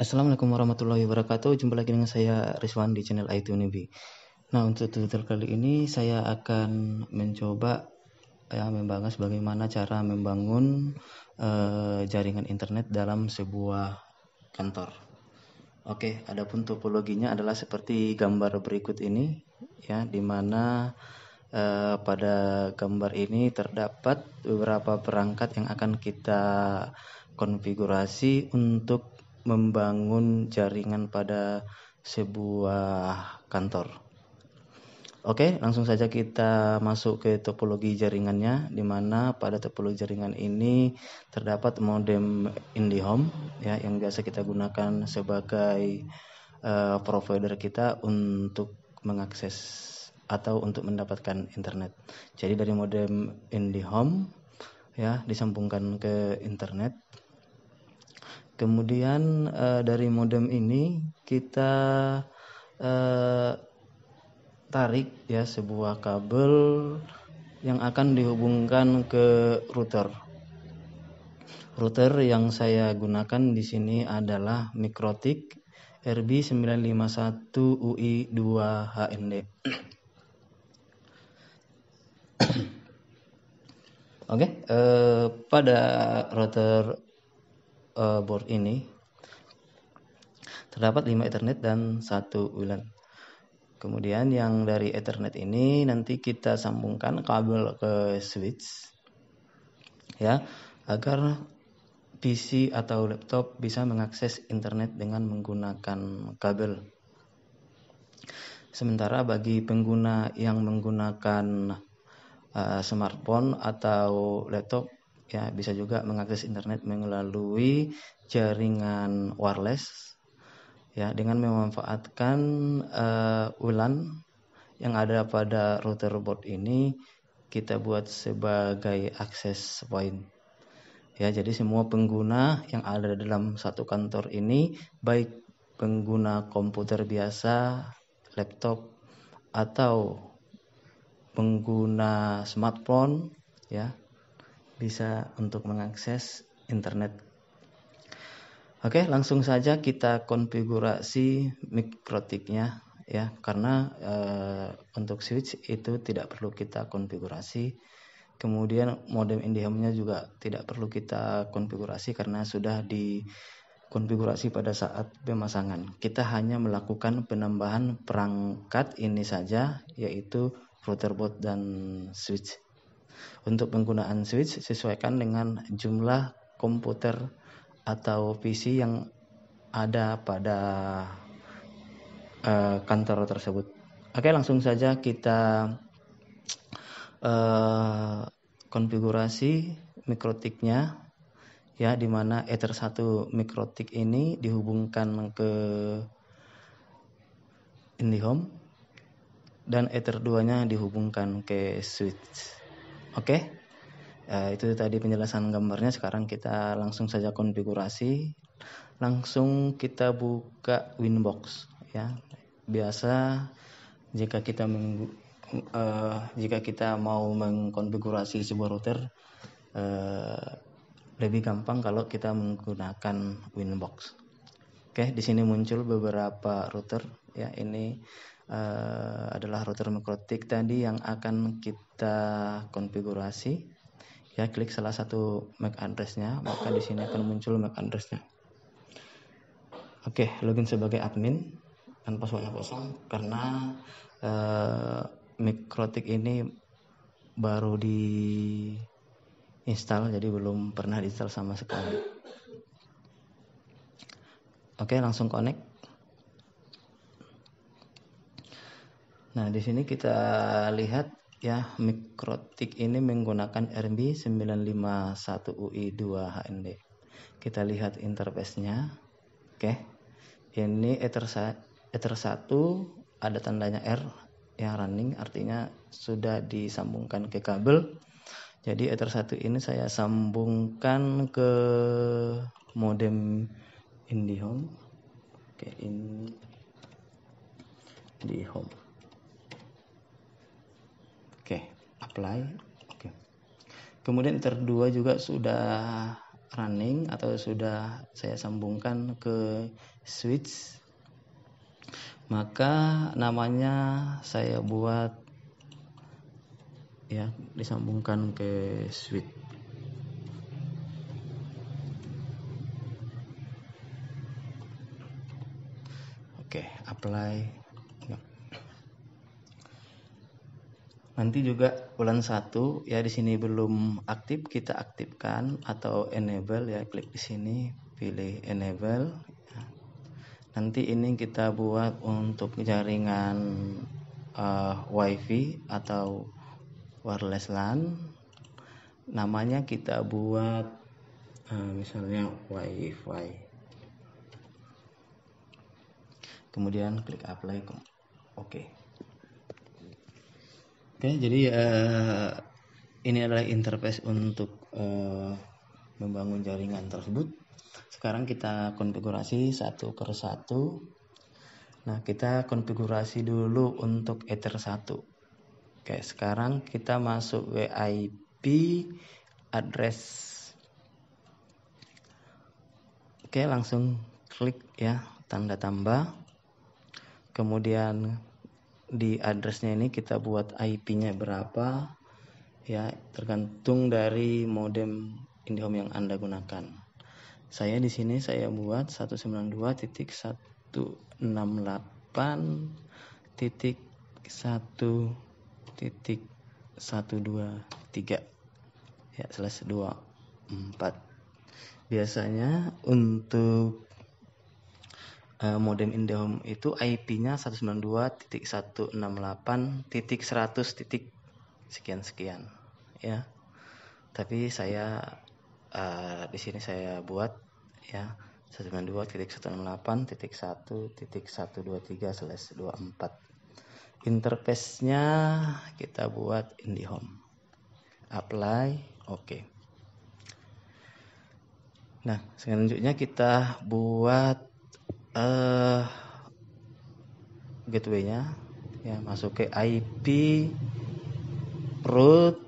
Assalamualaikum warahmatullahi wabarakatuh. Jumpa lagi dengan saya Rizwan di channel IT Unibi. Nah, untuk tutorial kali ini saya akan mencoba membahas bagaimana cara membangun jaringan internet dalam sebuah kantor. Oke, adapun topologinya adalah seperti gambar berikut ini, ya, di mana pada gambar ini terdapat beberapa perangkat yang akan kita konfigurasi untuk membangun jaringan pada sebuah kantor. Oke, langsung saja kita masuk ke topologi jaringannya, di mana pada topologi jaringan ini terdapat modem IndiHome, ya, yang biasa kita gunakan sebagai provider kita untuk mengakses atau untuk mendapatkan internet. Jadi dari modem IndiHome, ya, disambungkan ke internet. Kemudian dari modem ini kita tarik, ya, sebuah kabel yang akan dihubungkan ke router. Router yang saya gunakan di sini adalah Mikrotik RB951UI2HND. Oke, pada router board ini terdapat 5 Ethernet dan 1 WLAN. Kemudian yang dari Ethernet ini nanti kita sambungkan kabel ke switch, ya, agar PC atau laptop bisa mengakses internet dengan menggunakan kabel. Sementara bagi pengguna yang menggunakan smartphone atau laptop, ya, bisa juga mengakses internet melalui jaringan wireless, ya, dengan memanfaatkan WLAN yang ada pada router board ini kita buat sebagai access point. Ya, jadi semua pengguna yang ada dalam satu kantor ini, baik pengguna komputer biasa, laptop, atau pengguna smartphone, ya, bisa untuk mengakses internet. Oke, langsung saja kita konfigurasi Mikrotiknya, ya, karena untuk switch itu tidak perlu kita konfigurasi. Kemudian modem IndiHome-nya juga tidak perlu kita konfigurasi karena sudah dikonfigurasi pada saat pemasangan. Kita hanya melakukan penambahan perangkat ini saja, yaitu router board dan switch. Untuk penggunaan switch sesuaikan dengan jumlah komputer atau PC yang ada pada kantor tersebut. Oke, langsung saja kita konfigurasi Mikrotiknya, ya, di mana Ether 1 Mikrotik ini dihubungkan ke IndiHome dan Ether 2-nya dihubungkan ke switch. Oke, itu tadi penjelasan gambarnya. Sekarang kita langsung saja konfigurasi. Langsung kita buka Winbox, ya. Biasa jika kita mau mengkonfigurasi sebuah router, lebih gampang kalau kita menggunakan Winbox. Oke, di sini muncul beberapa router, ya. Ini adalah router Mikrotik tadi yang akan kita konfigurasi. Ya, klik salah satu MAC address-nya, maka di sini akan muncul MAC address-nya. Oke, login sebagai admin dan passwordnya kosong karena Mikrotik ini baru di install, jadi belum pernah diinstal sama sekali. Oke, langsung connect. Nah, di sini kita lihat, ya, Mikrotik ini menggunakan RB951UI2HND. Kita lihat interface-nya. Oke. Ini Ether 1 ada tandanya R yang running, artinya sudah disambungkan ke kabel. Jadi Ether 1 ini saya sambungkan ke modem IndiHome. Oke, IndiHome. Oke, apply. Oke. Kemudian Ether 2 juga sudah running atau sudah saya sambungkan ke switch, maka namanya saya buat ya disambungkan ke switch. Oke, apply. Nanti juga bulan 1 ya, di sini belum aktif, kita aktifkan atau enable ya, klik di sini, pilih enable. Nanti ini kita buat untuk jaringan wifi atau wireless LAN. Namanya kita buat misalnya wifi. Kemudian klik apply. Oke. Oke, jadi ini adalah interface untuk membangun jaringan tersebut. Sekarang kita konfigurasi satu per satu. Nah, kita konfigurasi dulu untuk Ether 1. Oke, sekarang kita masuk VIP address. Oke, langsung klik ya tanda tambah. Kemudian di addressnya ini kita buat IP-nya berapa ya, tergantung dari modem IndiHome yang Anda gunakan. Saya di sini saya buat 192.1.1.123 ya /24. Biasanya untuk modem IndiHome itu IP-nya 192.168.100. sekian ya. Tapi saya di sini saya buat ya 192.168.123/24. Interface-nya kita buat IndiHome. Apply, oke. Nah, selanjutnya kita buat gateway-nya ya, masuk ke IP root,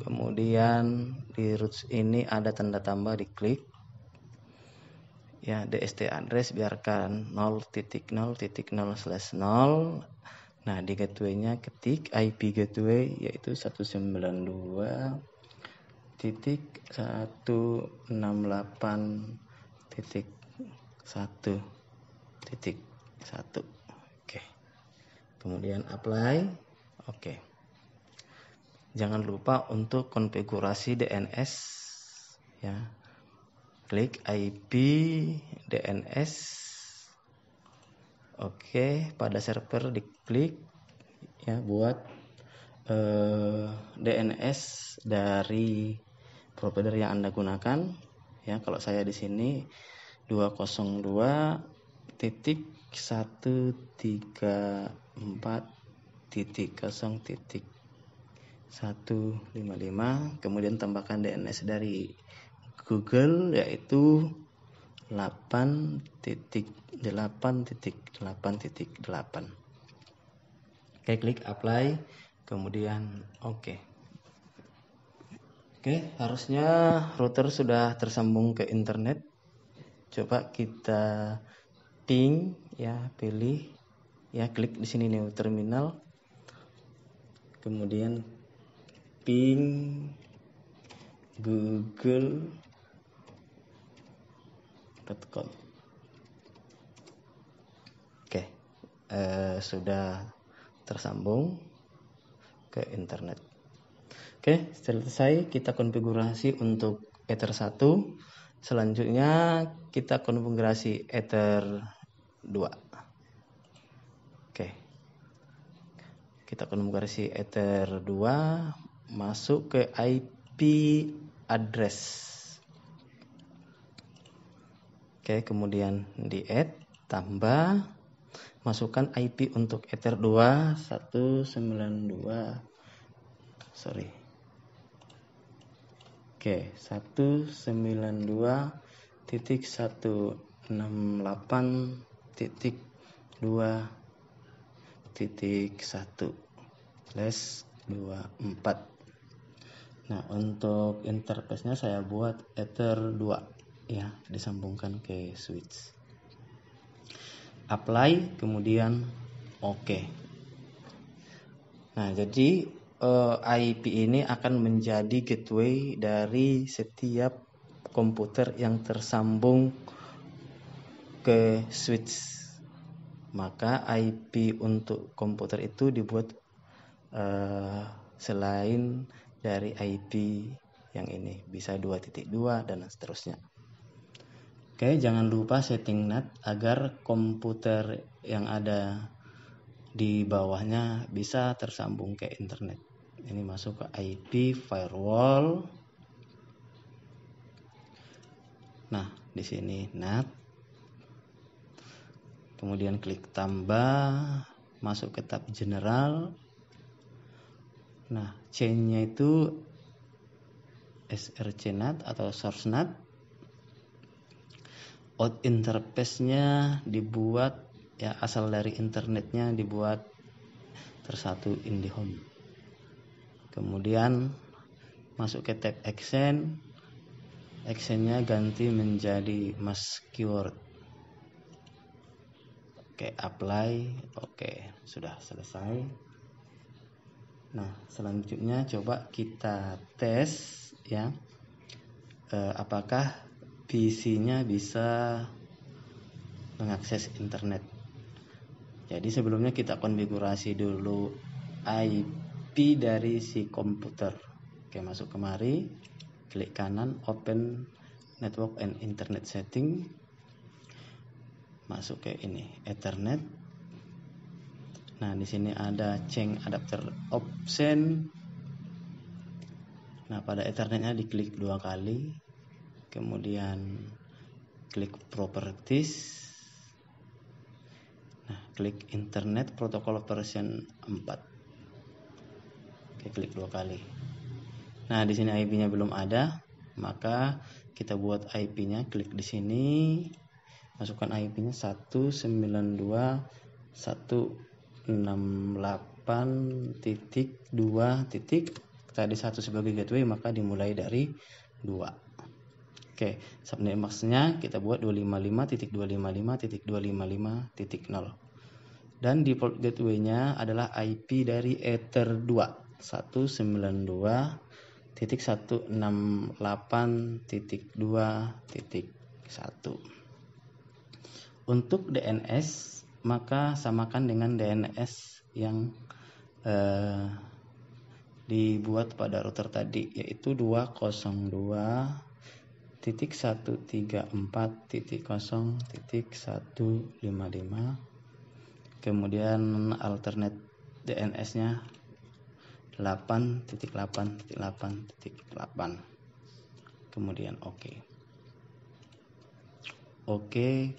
kemudian di root ini ada tanda tambah, diklik ya, DST address biarkan 0.0.0/0. Nah, di gateway-nya ketik IP gateway yaitu 192.168.1. Oke. Kemudian apply. Oke. Jangan lupa untuk konfigurasi DNS ya. Klik IP DNS. Oke, pada server diklik ya, buat DNS dari provider yang Anda gunakan ya. Kalau saya di sini 202.134.0.155, kemudian tambahkan DNS dari Google yaitu 8.8.8.8. Oke, klik apply, kemudian oke. Oke, harusnya router sudah tersambung ke internet. Coba kita ping ya, pilih ya, klik di sini new terminal. Kemudian ping google.com. Oke, sudah tersambung ke internet. Oke, selesai kita konfigurasi untuk Ether 1. Selanjutnya kita konfigurasi Ether 2. Oke. Kita konfigurasi Ether 2, masuk ke IP address. Oke, kemudian di add, tambah, masukkan IP untuk Ether 2 192.168.2.1/24. Nah, untuk interface-nya saya buat Ether 2 ya, disambungkan ke switch. Apply, kemudian oke. Nah, jadi IP ini akan menjadi gateway dari setiap komputer yang tersambung ke switch. Maka IP untuk komputer itu dibuat selain dari IP yang ini, bisa 2.2 dan seterusnya. Oke, jangan lupa setting NAT agar komputer yang ada di bawahnya bisa tersambung ke internet. Ini masuk ke IP firewall. Nah, di sini NAT. Kemudian klik tambah, masuk ke tab general. Nah, chain-nya itu SRC NAT atau source NAT. Out interface-nya dibuat ya, asal dari internetnya dibuat tersatu IndiHome. Kemudian masuk ke tab accent. Accent-nya ganti menjadi mask keyword. Oke, apply. Oke, sudah selesai. Nah, selanjutnya coba kita tes ya, apakah PC-nya bisa mengakses internet. Jadi sebelumnya kita konfigurasi dulu IP dari si komputer. Oke, masuk kemari, klik kanan, open network and internet setting. Masuk ke ini, Ethernet. Nah, di sini ada change adapter option. Nah, pada Ethernetnya diklik 2 kali. Kemudian klik properties. Nah, klik internet protocol version 4. Oke, klik 2 kali. Nah, di sini IP-nya belum ada, maka kita buat IP-nya, klik di sini. Masukkan IP-nya 192.168.2. Tadi 1 sebagai gateway, maka dimulai dari 2. Oke, subnet mask-nya kita buat 255.255.255.0. Dan default gateway-nya adalah IP dari Ether 2, 192.168.2.1. Untuk DNS, maka samakan dengan DNS yang dibuat pada router tadi, yaitu 202.134.0.155. Kemudian alternate DNS-nya 8.8.8.8. Kemudian oke. Oke,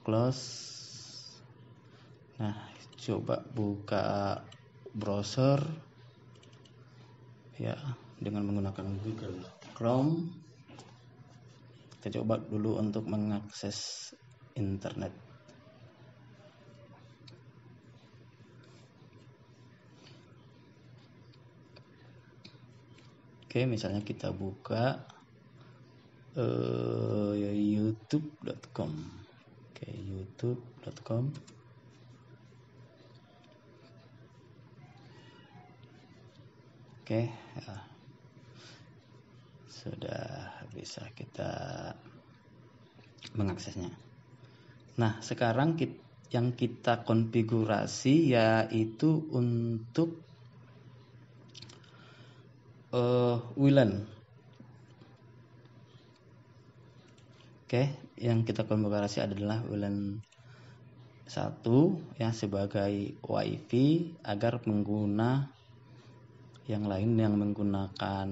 close. Nah, coba buka browser ya dengan menggunakan Google Chrome. Kita coba dulu untuk mengakses internet. Oke, misalnya kita buka youtube.com. Oke, youtube.com. Oke, ya. Sudah bisa kita mengaksesnya. Nah, sekarang yang kita konfigurasi yaitu untuk WLAN. Oke, yang kita konfigurasi adalah WLAN 1 ya, sebagai WiFi agar pengguna yang lain yang menggunakan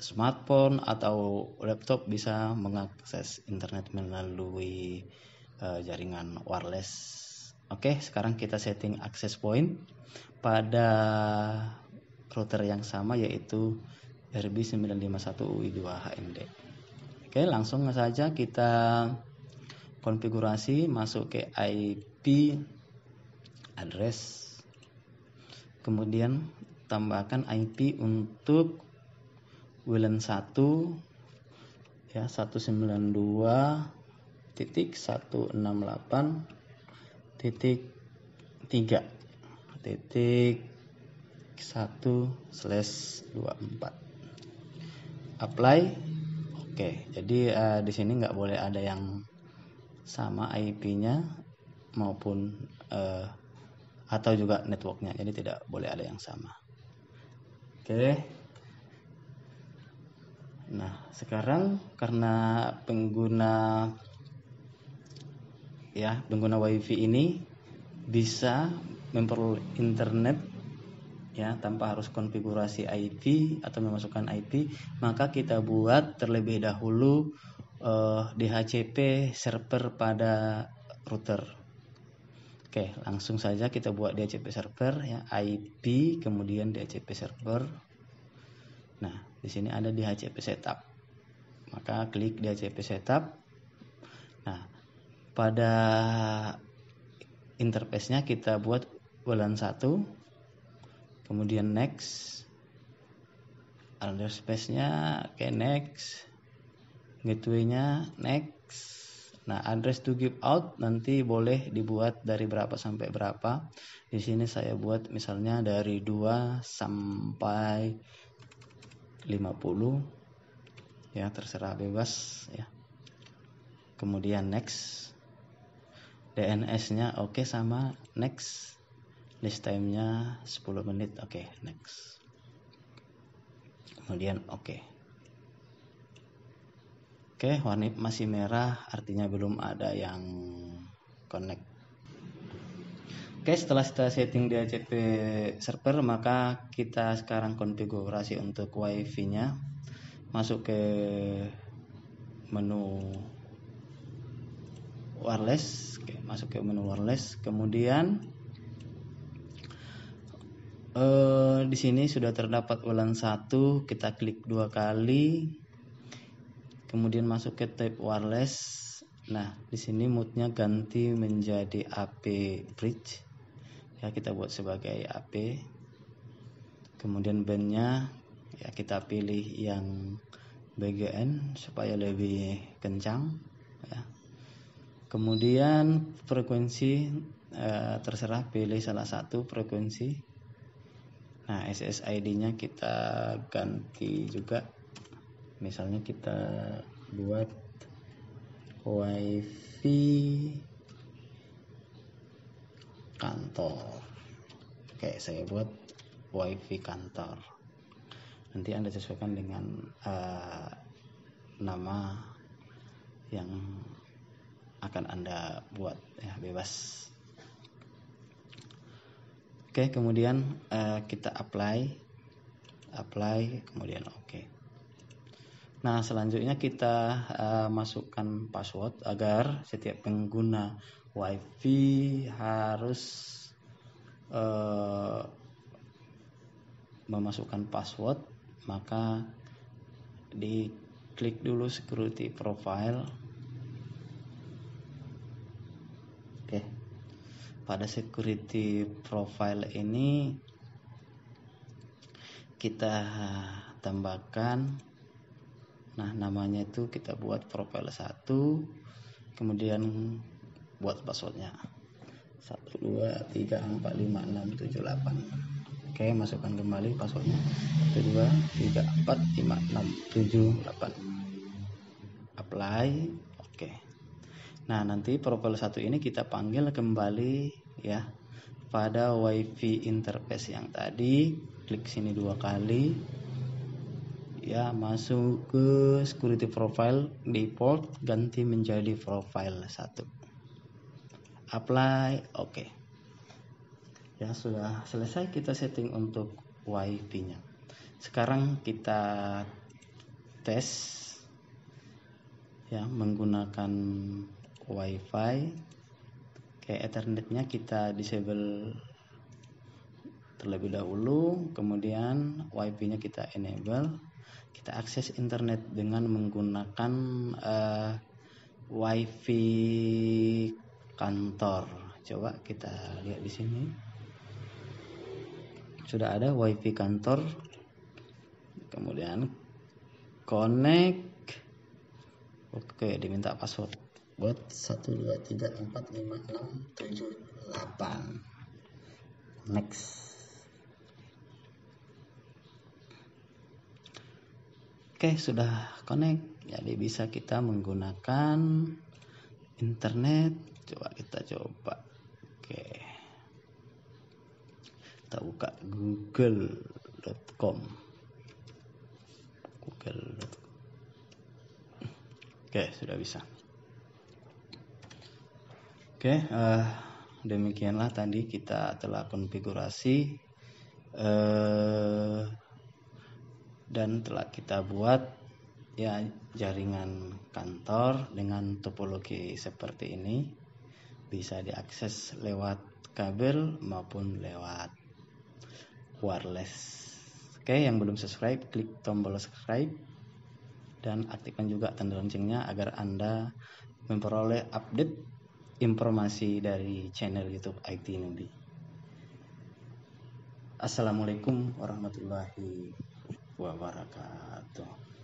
smartphone atau laptop bisa mengakses internet melalui jaringan wireless. Oke, sekarang kita setting access point pada router yang sama, yaitu RB951UI2HMD. Oke, langsung saja kita konfigurasi, masuk ke IP address, kemudian tambahkan IP untuk WLAN 1 ya 192.168.3.1/24. Apply. Oke, jadi di sini nggak boleh ada yang sama IP-nya maupun atau juga networknya, jadi tidak boleh ada yang sama. Oke. Nah, sekarang karena pengguna WiFi ini bisa memperoleh internet ya tanpa harus konfigurasi IP atau memasukkan IP, maka kita buat terlebih dahulu DHCP server pada router. Oke, langsung saja kita buat DHCP server ya, IP kemudian DHCP server. Nah, di sini ada DHCP setup. Maka klik DHCP setup. Nah, pada interface-nya kita buat WLAN 1. Kemudian next. Address space-nya next. Gateway-nya next. Nah, address to give out nanti boleh dibuat dari berapa sampai berapa. Di sini saya buat misalnya dari 2 sampai 50 ya, terserah bebas ya. Kemudian next. DNS-nya oke, sama next. List time-nya 10 menit, oke, next. Kemudian oke. Oke, warna masih merah artinya belum ada yang connect. Oke, setelah kita setting DHCP server, maka kita sekarang konfigurasi untuk WiFi-nya. Masuk ke menu wireless. Oke, masuk ke menu wireless. Kemudian di sini sudah terdapat WLAN 1. Kita klik 2 kali. Kemudian masuk ke tab wireless. Nah, di sini mode-nya ganti menjadi AP bridge. Ya, kita buat sebagai AP. Kemudian band-nya ya kita pilih yang BGN supaya lebih kencang ya. Kemudian frekuensi terserah, pilih salah satu frekuensi. Nah, SSID-nya kita ganti juga. Misalnya kita buat WiFi kantor. Oke, saya buat WiFi kantor. Nanti Anda sesuaikan dengan nama yang akan Anda buat ya, bebas. Oke, kemudian kita apply, kemudian oke. Nah, selanjutnya kita masukkan password agar setiap pengguna WiFi harus memasukkan password. Maka diklik dulu security profile. Oke. Pada security profile ini kita tambahkan, nah namanya itu kita buat profile 1, kemudian buat passwordnya 1 2 3 4 5 6 7 8. Oke, masukkan kembali passwordnya 1 2 3 4 5 6 7 8. Apply. Oke. Nah, nanti profile 1 ini kita panggil kembali ya pada WiFi interface yang tadi. Klik sini 2 kali. Ya, masuk ke security profile, default ganti menjadi profile 1. Apply. Oke. Ya, sudah selesai kita setting untuk WiFi-nya. Sekarang kita tes ya menggunakan WiFi. Oke, Ethernet-nya kita disable terlebih dahulu, kemudian WiFi-nya kita enable. Kita akses internet dengan menggunakan WiFi kantor. Coba kita lihat di sini. Sudah ada WiFi kantor. Kemudian connect. Oke, diminta password buat 1234567 next. Oke, sudah connect, jadi bisa kita menggunakan internet. Coba kita coba. Oke, kita buka google.com. Oke, sudah bisa. Oke, demikianlah tadi kita telah konfigurasi dan telah kita buat ya jaringan kantor dengan topologi seperti ini. Bisa diakses lewat kabel maupun lewat wireless. Oke, yang belum subscribe klik tombol subscribe dan aktifkan juga tanda loncengnya agar Anda memperoleh update informasi dari channel YouTube IT Newbie. Assalamualaikum warahmatullahi wabarakatuh.